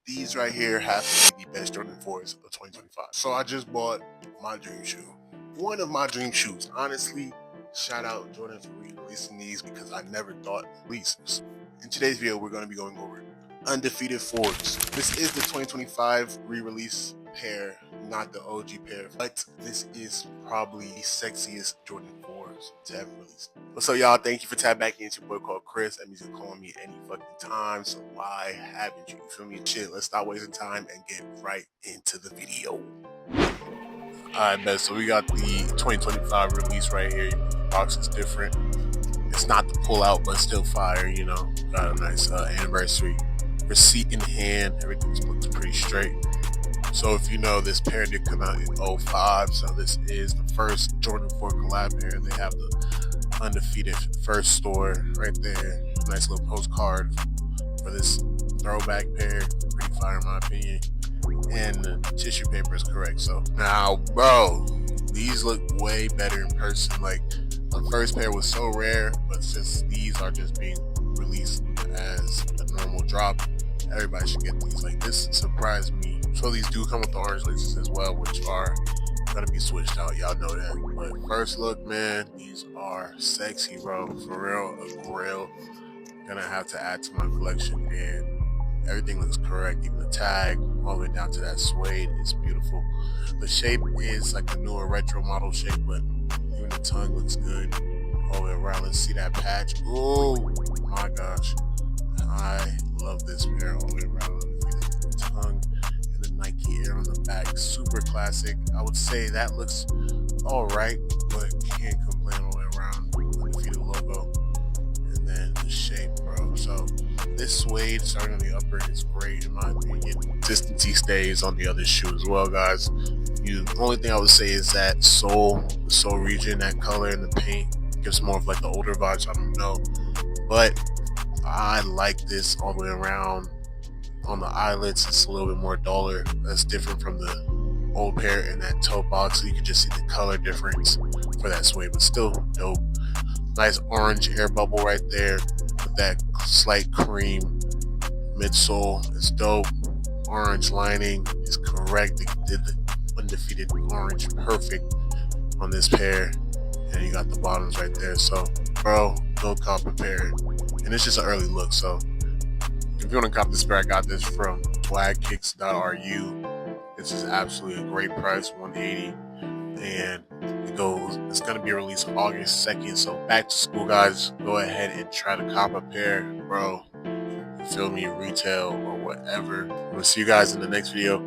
These right here have to be the best Jordan 4s of 2025. So I just bought my dream shoe. One of my dream shoes. Honestly, shout out Jordan for re-releasing these because I never thought releases. In today's video, we're going to be going over Undefeated 4s. This is the 2025 re-release pair, not the OG pair, but this is probably the sexiest Jordan 4s to ever release. What's up, y'all? Thank you for tapping back in. It's your boy called Chris. That means you can call me any fucking time, so why haven't you? You feel me? Shit, let's stop wasting time and get right into the video. Alright, bet. So we got the 2025 release right here. The box is different. It's not the pull out, but still fire, you know. Got a nice anniversary receipt in hand. Everything looks pretty straight. So if you know, this pair did come out in 05, so this is the first Jordan 4 collab pair. They have the Undefeated first store right there. Nice little postcard for this throwback pair. Pretty fire in my opinion. And the tissue paper is correct. So now, bro, these look way better in person. Like, the first pair was so rare, but since these are just being released as a normal drop, everybody should get these. Like, this surprised me. So these do come with the orange laces as well, which are gonna be switched out. Y'all know that. But first look, man, these are sexy, bro. For real, a grail. Gonna have to add to my collection, and everything looks correct. Even the tag, all the way down to that suede, is beautiful. The shape is like a newer retro model shape, but even the tongue looks good all the way around. Let's see that patch. Oh my gosh, I love this pair all the way around. The tongue and the Nike Air on the back, super classic. I would say that looks all right, but can't complain all the way around. Undefeated logo, and then the shape, bro. So this suede starting on the upper is great in my opinion. Consistency stays on the other shoe as well, guys. The only thing I would say is that the sole region, that color and the paint gives more of like the older vibes. I don't know, but I like this all the way around. On the eyelets, it's a little bit more duller. That's different from the old pair in that toe box, so you can just see the color difference for that suede, but still dope. Nice orange air bubble right there with that slight cream midsole. It's dope. Orange lining is correct. They did the Undefeated orange perfect on this pair, and you got the bottoms right there. So, bro, go cop a pair, and it's just an early look. So if you want to cop this pair, I got this from swagkicks.ru. This is absolutely a great price, $180, and it's going to be released August 2nd. So back to school, guys. Go ahead and try to cop a pair, bro. Feel me, retail or whatever. We'll see you guys in the next video.